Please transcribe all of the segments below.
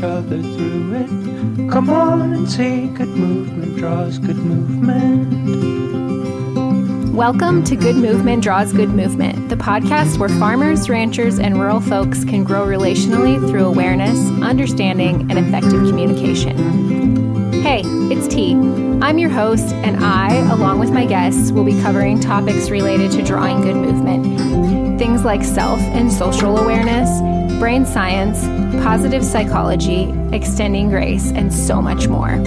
each other through it. Come on and see, good movement draws good movement. Welcome to Good Movement Draws Good Movement, the podcast where farmers, ranchers, and rural folks can grow relationally through awareness, understanding, and effective communication. Hey, it's T. I'm your host, and I, along with my guests, will be covering topics related to drawing good movement. Things like self and social awareness, brain science, positive psychology, extending grace, and so much more.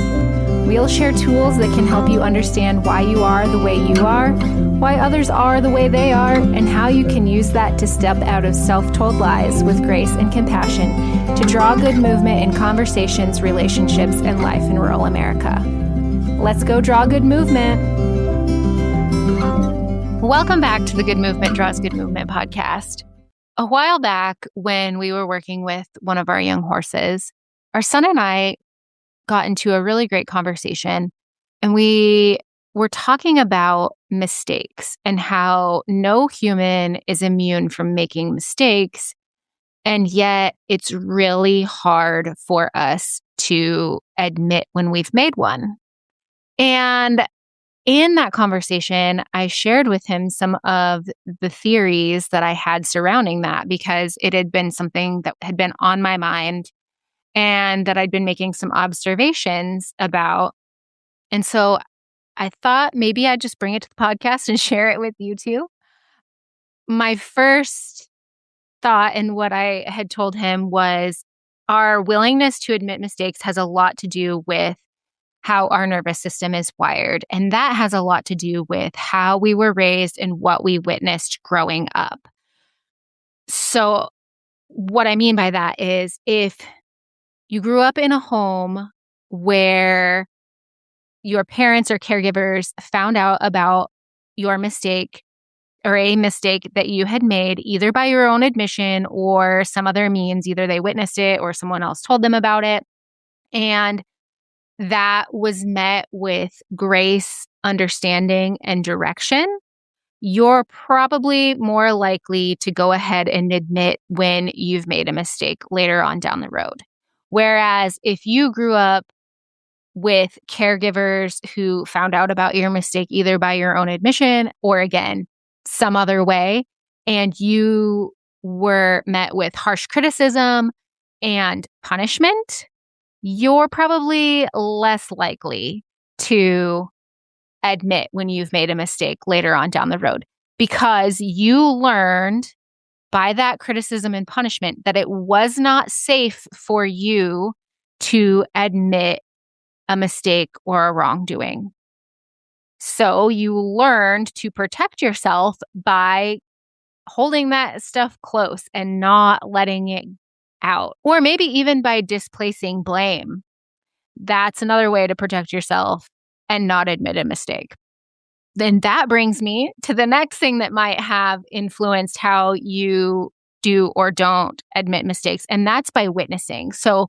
We'll share tools that can help you understand why you are the way you are, why others are the way they are, and how you can use that to step out of self-told lies with grace and compassion to draw good movement in conversations, relationships, and life in rural America. Let's go draw good movement. Welcome back to the Good Movement Draws Good Movement podcast. A while back, when we were working with one of our young horses, our son and I got into a really great conversation, and we were talking about mistakes and how no human is immune from making mistakes, and yet it's really hard for us to admit when we've made one. And in that conversation, I shared with him some of the theories that I had surrounding that, because it had been something that had been on my mind and that I'd been making some observations about. And so I thought maybe I'd just bring it to the podcast and share it with you too. My first thought and what I had told him was our willingness to admit mistakes has a lot to do with how our nervous system is wired. And that has a lot to do with how we were raised and what we witnessed growing up. So what I mean by that is, if you grew up in a home where your parents or caregivers found out about your mistake or a mistake that you had made, either by your own admission or some other means, either they witnessed it or someone else told them about it, and that was met with grace, understanding, and direction, you're probably more likely to go ahead and admit when you've made a mistake later on down the road. Whereas if you grew up with caregivers who found out about your mistake either by your own admission or, again, some other way, and you were met with harsh criticism and punishment, you're probably less likely to admit when you've made a mistake later on down the road, because you learned by that criticism and punishment that it was not safe for you to admit a mistake or a wrongdoing. So you learned to protect yourself by holding that stuff close and not letting it out, or maybe even by displacing blame. That's another way to protect yourself and not admit a mistake. Then that brings me to the next thing that might have influenced how you do or don't admit mistakes, and that's by witnessing. So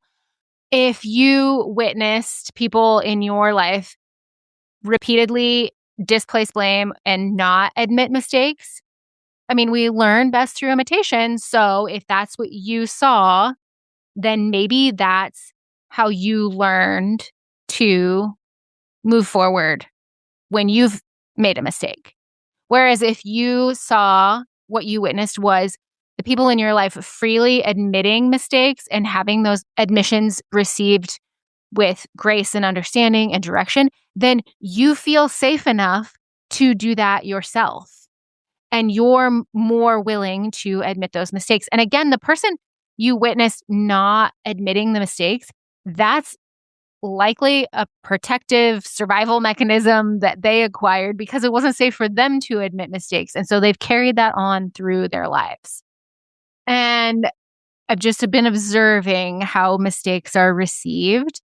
if you witnessed people in your life repeatedly displace blame and not admit mistakes, I mean, we learn best through imitation. So if that's what you saw, then maybe that's how you learned to move forward when you've made a mistake. Whereas if you saw what you witnessed was the people in your life freely admitting mistakes and having those admissions received with grace and understanding and direction, then you feel safe enough to do that yourself. And you're more willing to admit those mistakes. And again, the person you witnessed not admitting the mistakes, that's likely a protective survival mechanism that they acquired because it wasn't safe for them to admit mistakes. And so they've carried that on through their lives. And I've just been observing how mistakes are received,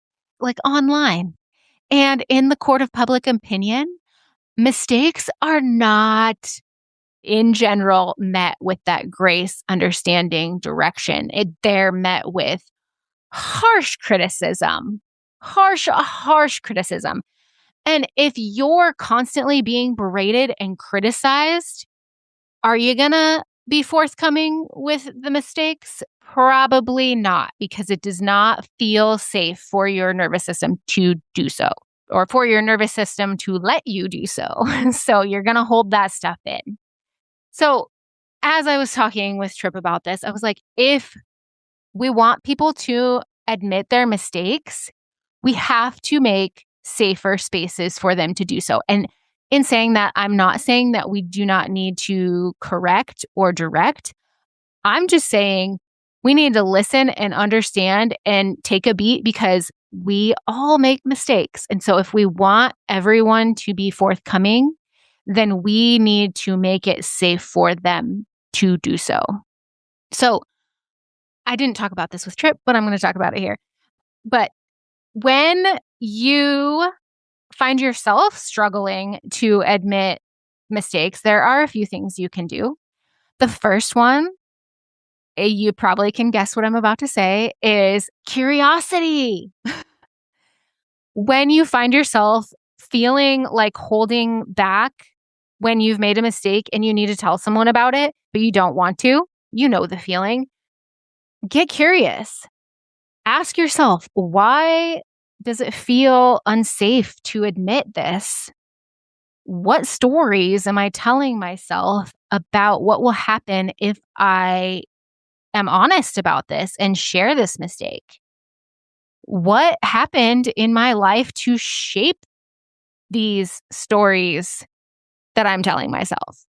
like online. And in the court of public opinion, mistakes are not, in general, met with that grace, understanding, direction. They're met with harsh criticism. Harsh criticism. And if you're constantly being berated and criticized, are you gonna be forthcoming with the mistakes? Probably not, because it does not feel safe for your nervous system to do so, or for your nervous system to let you do so. So you're going to hold that stuff in. So as I was talking with Trip about this, I was like, if we want people to admit their mistakes, we have to make safer spaces for them to do so. And in saying that, I'm not saying that we do not need to correct or direct. I'm just saying we need to listen and understand and take a beat, because we all make mistakes. And so if we want everyone to be forthcoming, then we need to make it safe for them to do so. So I didn't talk about this with Trip, but I'm going to talk about it here. But when you find yourself struggling to admit mistakes, there are a few things you can do. The first one, you probably can guess what I'm about to say, is curiosity. When you find yourself feeling like holding back when you've made a mistake and you need to tell someone about it, but you don't want to, you know the feeling. Get curious. Ask yourself, why does it feel unsafe to admit this? What stories am I telling myself about what will happen if I am honest about this and share this mistake? What happened in my life to shape these stories that I'm telling myself?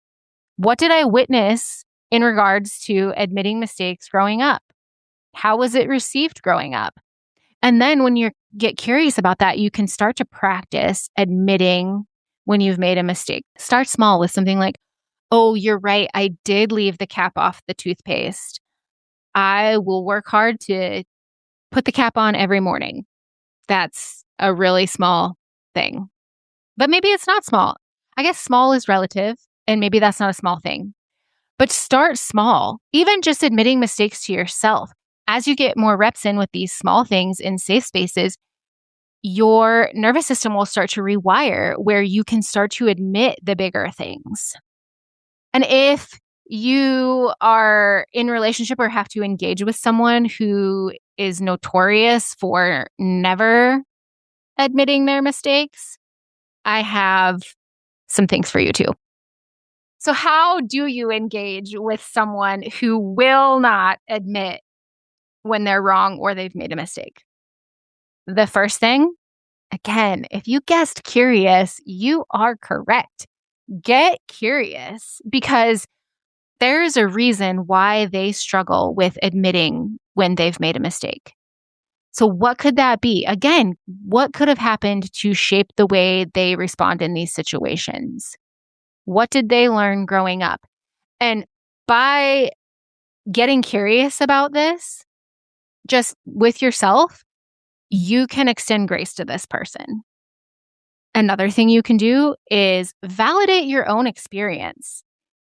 What did I witness in regards to admitting mistakes growing up? How was it received growing up? And then when you get curious about that, you can start to practice admitting when you've made a mistake. Start small with something like, oh, you're right, I did leave the cap off the toothpaste. I will work hard to put the cap on every morning. That's a really small thing. But maybe it's not small. I guess small is relative, and maybe that's not a small thing. But start small, even just admitting mistakes to yourself. As you get more reps in with these small things in safe spaces, your nervous system will start to rewire where you can start to admit the bigger things. And if you are in a relationship or have to engage with someone who is notorious for never admitting their mistakes, I have some things for you too. So how do you engage with someone who will not admit when they're wrong or they've made a mistake? The first thing, again, if you guessed curious, you are correct. Get curious, because there's a reason why they struggle with admitting when they've made a mistake. So what could that be? Again, what could have happened to shape the way they respond in these situations? What did they learn growing up? And by getting curious about this, just with yourself, you can extend grace to this person. Another thing you can do is validate your own experience.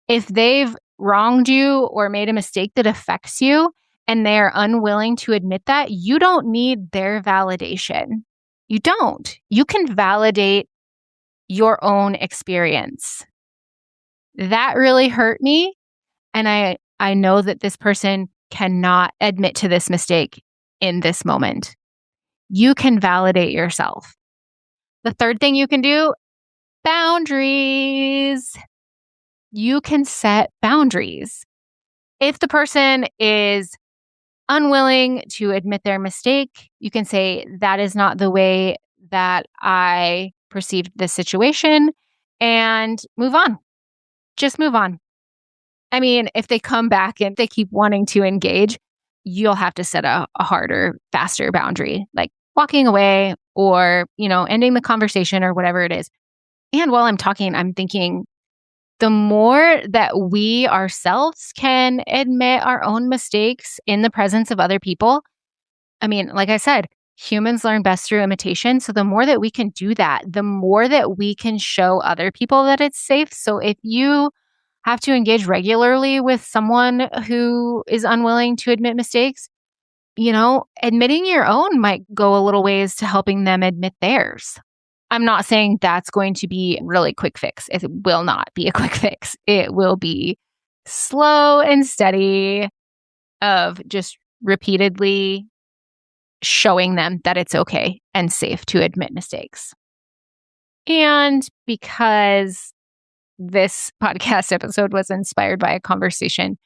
If they've wronged you or made a mistake that affects you and they're unwilling to admit that, you don't need their validation. You don't. You can validate your own experience. That really hurt me. And I know that this person cannot admit to this mistake in this moment. You can validate yourself. The third thing you can do, boundaries. You can set boundaries. If the person is unwilling to admit their mistake, you can say, that is not the way that I perceived this situation, and move on. Just move on. I mean, if they come back and they keep wanting to engage, you'll have to set a harder, faster boundary, like walking away or, ending the conversation or whatever it is. And while I'm talking, I'm thinking the more that we ourselves can admit our own mistakes in the presence of other people, I mean, like I said, humans learn best through imitation. So the more that we can do that, the more that we can show other people that it's safe. So if you have to engage regularly with someone who is unwilling to admit mistakes, admitting your own might go a little ways to helping them admit theirs. I'm not saying that's going to be a really quick fix. It will not be a quick fix. It will be slow and steady of just repeatedly showing them that it's okay and safe to admit mistakes. And because this podcast episode was inspired by a conversation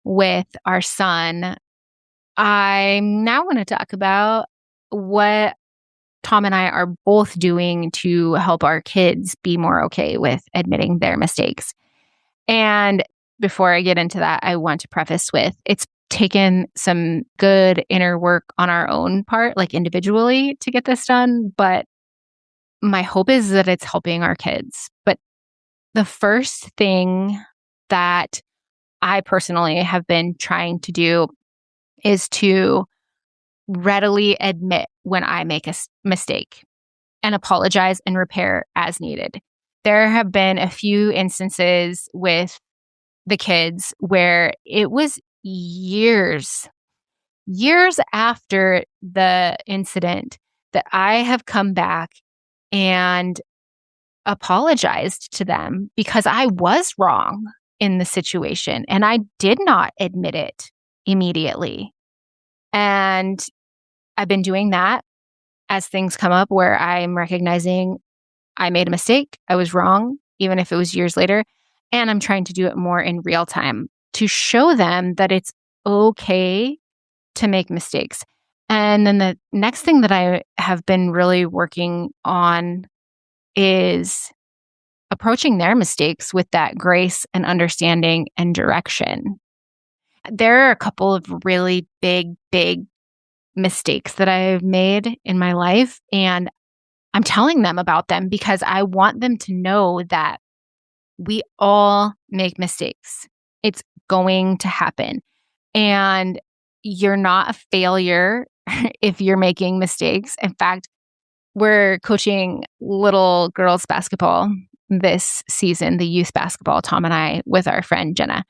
with our son, I now want to talk about what Tom and I are both doing to help our kids be more okay with admitting their mistakes. And before I get into that, I want to preface with it's taken some good inner work on our own part, like individually, to get this done. But my hope is that it's helping our kids. But the first thing that I personally have been trying to do is to readily admit when I make a mistake and apologize and repair as needed. There have been a few instances with the kids where it was years after the incident that I have come back and apologized to them because I was wrong in the situation and I did not admit it immediately. And I've been doing that as things come up where I'm recognizing I made a mistake, I was wrong, even if it was years later. And I'm trying to do it more in real time to show them that it's okay to make mistakes. And then the next thing that I have been really working on is approaching their mistakes with that grace and understanding and direction. There are a couple of really big mistakes that I've made in my life, and I'm telling them about them because I want them to know that we all make mistakes. It's going to happen. And you're not a failure if you're making mistakes. In fact, we're coaching little girls basketball this season, the youth basketball, Tom and I, with our friend Jenna.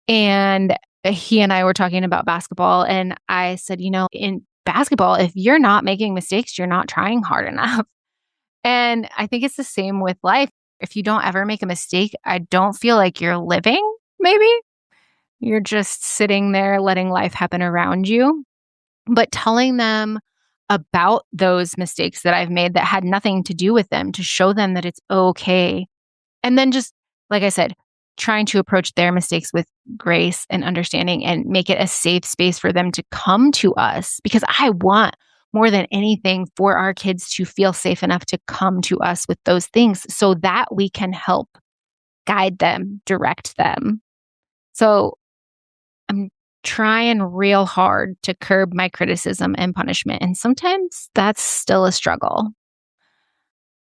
And he and I were talking about basketball. And I said, in basketball, if you're not making mistakes, you're not trying hard enough. And I think it's the same with life. If you don't ever make a mistake, I don't feel like you're living, maybe. You're just sitting there letting life happen around you. But telling them about those mistakes that I've made that had nothing to do with them to show them that it's okay. And then just, like I said, trying to approach their mistakes with grace and understanding and make it a safe space for them to come to us, because I want more than anything for our kids to feel safe enough to come to us with those things so that we can help guide them, direct them. So I'm trying real hard to curb my criticism and punishment. And sometimes that's still a struggle.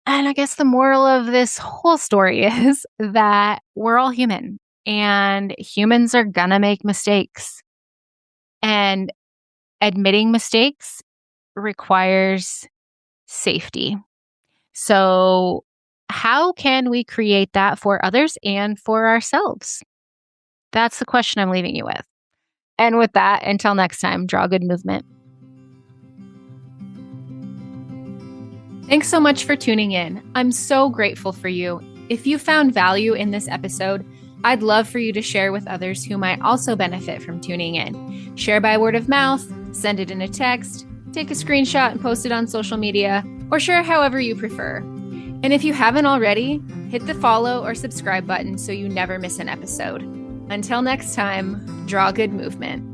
And I guess the moral of this whole story is that we're all human and humans are gonna make mistakes. And admitting mistakes requires safety. So, how can we create that for others and for ourselves? That's the question I'm leaving you with. And with that, until next time, draw good movement. Thanks so much for tuning in. I'm so grateful for you. If you found value in this episode, I'd love for you to share with others who might also benefit from tuning in. Share by word of mouth, send it in a text, take a screenshot and post it on social media, or share however you prefer. And if you haven't already, hit the follow or subscribe button so you never miss an episode. Until next time, draw good movement.